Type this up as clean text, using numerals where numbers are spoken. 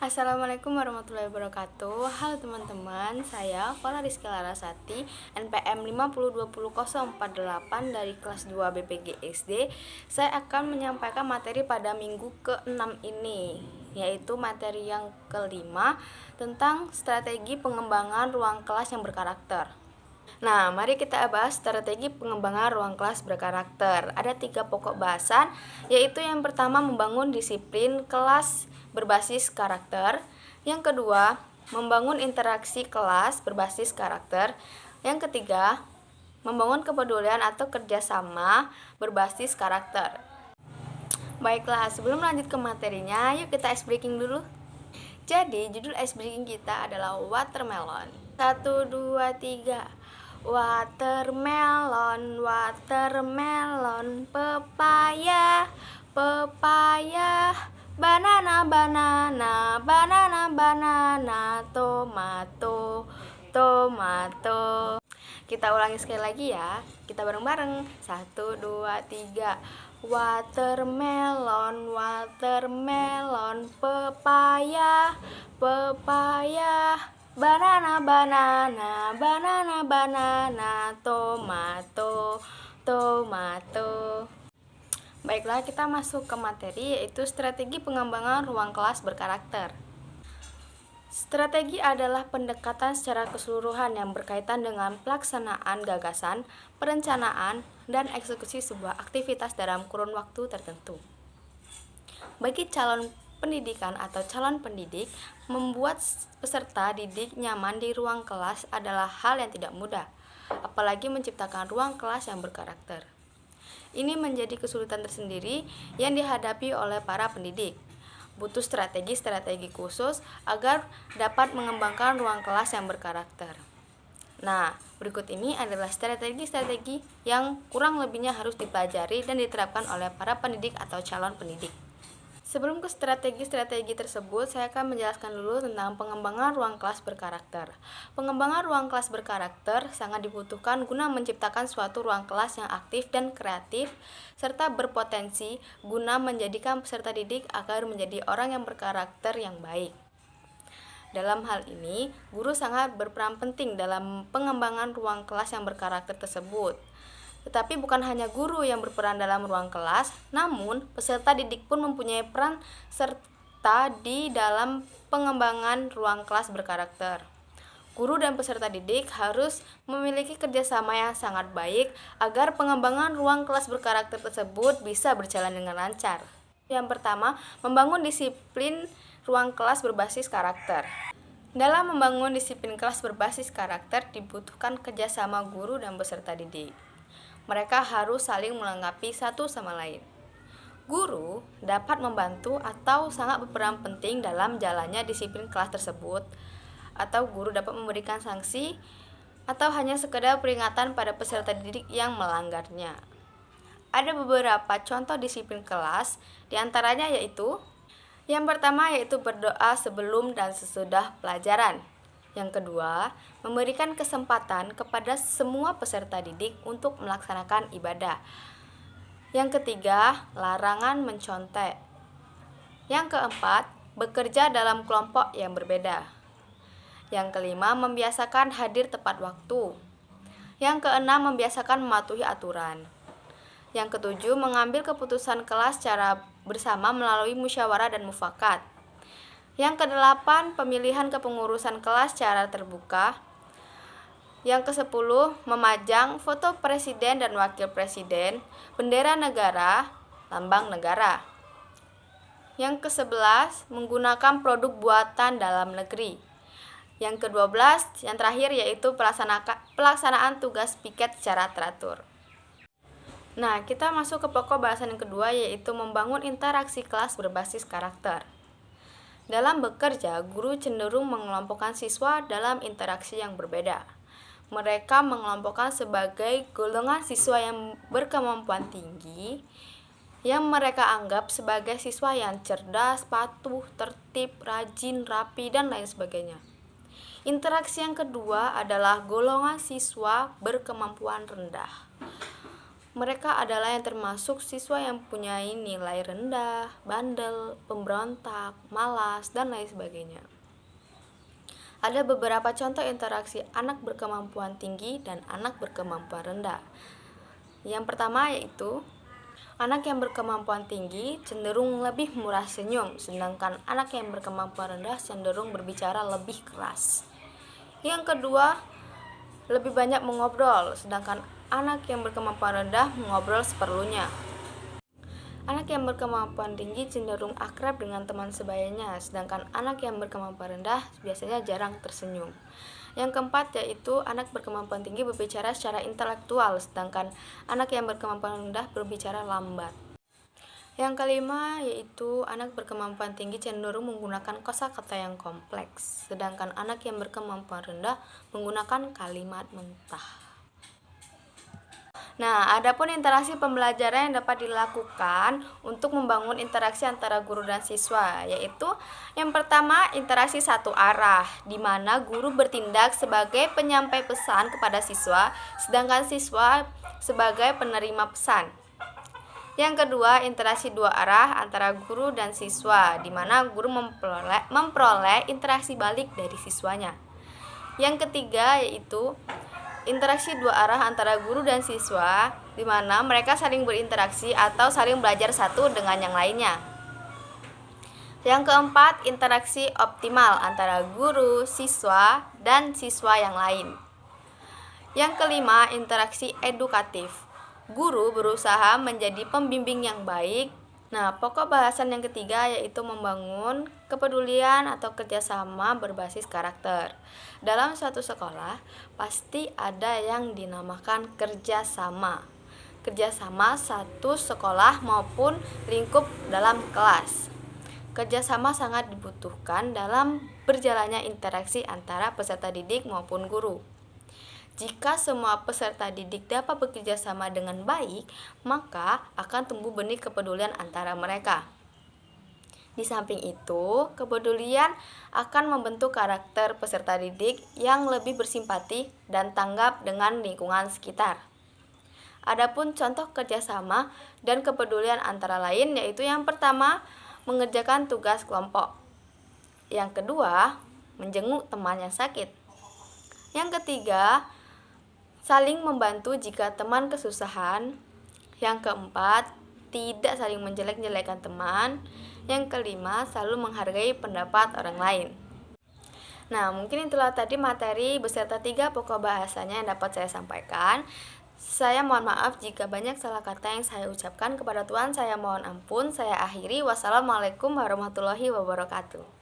Assalamualaikum warahmatullahi wabarakatuh. Halo teman-teman, saya Fala Rizky Larasati, NPM 5020048 dari kelas 2 BPG SD. Saya akan menyampaikan materi pada minggu ke-6 ini, yaitu materi yang kelima tentang strategi pengembangan ruang kelas yang berkarakter. Nah, mari kita bahas strategi pengembangan ruang kelas berkarakter. Ada 3 pokok bahasan, yaitu yang pertama membangun disiplin kelas berbasis karakter. Yang kedua, membangun interaksi kelas berbasis karakter. Yang ketiga, membangun kepedulian atau kerjasama berbasis karakter. Baiklah, sebelum lanjut ke materinya, yuk kita ice breaking dulu. Jadi, judul ice breaking kita adalah watermelon. 1, 2, 3. Watermelon, watermelon, pepaya, pepaya, banana, banana, banana, banana, tomato, tomato. Kita ulangi sekali lagi ya. Kita bareng-bareng. 1, 2, 3. Watermelon, watermelon, pepaya, pepaya, banana, banana, banana, banana, tomato, tomato. Baiklah, kita masuk ke materi, yaitu strategi pengembangan ruang kelas berkarakter. Strategi adalah pendekatan secara keseluruhan yang berkaitan dengan pelaksanaan gagasan, perencanaan, dan eksekusi sebuah aktivitas dalam kurun waktu tertentu. Bagi calon pendidikan atau calon pendidik, membuat peserta didik nyaman di ruang kelas adalah hal yang tidak mudah, apalagi menciptakan ruang kelas yang berkarakter. Ini menjadi kesulitan tersendiri yang dihadapi oleh para pendidik. Butuh strategi-strategi khusus agar dapat mengembangkan ruang kelas yang berkarakter. Nah, berikut ini adalah strategi-strategi yang kurang lebihnya harus dipelajari dan diterapkan oleh para pendidik atau calon pendidik. Sebelum ke strategi-strategi tersebut, saya akan menjelaskan dulu tentang pengembangan ruang kelas berkarakter. Pengembangan ruang kelas berkarakter sangat dibutuhkan guna menciptakan suatu ruang kelas yang aktif dan kreatif, serta berpotensi guna menjadikan peserta didik agar menjadi orang yang berkarakter yang baik. Dalam hal ini, guru sangat berperan penting dalam pengembangan ruang kelas yang berkarakter tersebut. Tetapi bukan hanya guru yang berperan dalam ruang kelas, namun peserta didik pun mempunyai peran serta di dalam pengembangan ruang kelas berkarakter. Guru dan peserta didik harus memiliki kerjasama yang sangat baik agar pengembangan ruang kelas berkarakter tersebut bisa berjalan dengan lancar. Yang pertama, membangun disiplin ruang kelas berbasis karakter. Dalam membangun disiplin kelas berbasis karakter dibutuhkan kerjasama guru dan peserta didik. Mereka harus saling melengkapi satu sama lain. Guru dapat membantu atau sangat berperan penting dalam jalannya disiplin kelas tersebut, atau guru dapat memberikan sanksi atau hanya sekedar peringatan pada peserta didik yang melanggarnya. Ada beberapa contoh disiplin kelas, diantaranya yaitu yang pertama yaitu berdoa sebelum dan sesudah pelajaran. Yang kedua, memberikan kesempatan kepada semua peserta didik untuk melaksanakan ibadah. Yang ketiga, larangan mencontek. Yang keempat, bekerja dalam kelompok yang berbeda. Yang kelima, membiasakan hadir tepat waktu. Yang keenam, membiasakan mematuhi aturan. Yang ketujuh, mengambil keputusan kelas secara bersama melalui musyawarah dan mufakat. Yang kedelapan, pemilihan kepengurusan kelas secara terbuka. Yang kesepuluh, memajang foto presiden dan wakil presiden, bendera negara, lambang negara. Yang kesebelas, menggunakan produk buatan dalam negeri. Yang kedua belas, yang terakhir yaitu pelaksanaan tugas piket secara teratur. Nah, kita masuk ke pokok bahasan yang kedua, yaitu membangun interaksi kelas berbasis karakter. Dalam bekerja, guru cenderung mengelompokkan siswa dalam interaksi yang berbeda. Mereka mengelompokkan sebagai golongan siswa yang berkemampuan tinggi, yang mereka anggap sebagai siswa yang cerdas, patuh, tertib, rajin, rapi, dan lain sebagainya. Interaksi yang kedua adalah golongan siswa berkemampuan rendah. Mereka adalah yang termasuk siswa yang mempunyai nilai rendah, bandel, pemberontak, malas, dan lain sebagainya. Ada beberapa contoh interaksi anak berkemampuan tinggi dan anak berkemampuan rendah. Yang pertama yaitu anak yang berkemampuan tinggi cenderung lebih murah senyum, sedangkan anak yang berkemampuan rendah cenderung berbicara lebih keras. Yang kedua, lebih banyak mengobrol, sedangkan anak yang berkemampuan rendah mengobrol seperlunya. Anak yang berkemampuan tinggi cenderung akrab dengan teman sebayanya, sedangkan anak yang berkemampuan rendah biasanya jarang tersenyum. Yang keempat yaitu anak berkemampuan tinggi berbicara secara intelektual, sedangkan anak yang berkemampuan rendah berbicara lambat. Yang kelima yaitu anak berkemampuan tinggi cenderung menggunakan kosakata yang kompleks, sedangkan anak yang berkemampuan rendah menggunakan kalimat mentah. Nah, adapun interaksi pembelajaran yang dapat dilakukan untuk membangun interaksi antara guru dan siswa, yaitu yang pertama interaksi satu arah, di mana guru bertindak sebagai penyampai pesan kepada siswa, sedangkan siswa sebagai penerima pesan. Yang kedua, interaksi dua arah antara guru dan siswa, di mana guru memperoleh interaksi balik dari siswanya. Yang ketiga yaitu interaksi dua arah antara guru dan siswa, di mana mereka saling berinteraksi atau saling belajar satu dengan yang lainnya. Yang keempat, interaksi optimal antara guru, siswa, dan siswa yang lain. Yang kelima, interaksi edukatif. Guru berusaha menjadi pembimbing yang baik. Nah, pokok bahasan yang ketiga yaitu membangun kepedulian atau kerjasama berbasis karakter. Dalam suatu sekolah, pasti ada yang dinamakan kerjasama. Kerjasama satu sekolah maupun lingkup dalam kelas. Kerjasama sangat dibutuhkan dalam berjalannya interaksi antara peserta didik maupun guru. Jika semua peserta didik dapat bekerja sama dengan baik, maka akan tumbuh benih kepedulian antara mereka. Di samping itu, kepedulian akan membentuk karakter peserta didik yang lebih bersimpati dan tanggap dengan lingkungan sekitar. Adapun contoh kerjasama dan kepedulian antara lain yaitu yang pertama, mengerjakan tugas kelompok. Yang kedua, menjenguk teman yang sakit. Yang ketiga, saling membantu jika teman kesusahan. Yang keempat, tidak saling menjelek-jelekan teman. Yang kelima, selalu menghargai pendapat orang lain. Nah, mungkin itulah tadi materi beserta 3 pokok bahasanya yang dapat saya sampaikan. Saya mohon maaf jika banyak salah kata yang saya ucapkan. Kepada Tuhan saya mohon ampun. Saya akhiri. Wassalamualaikum warahmatullahi wabarakatuh.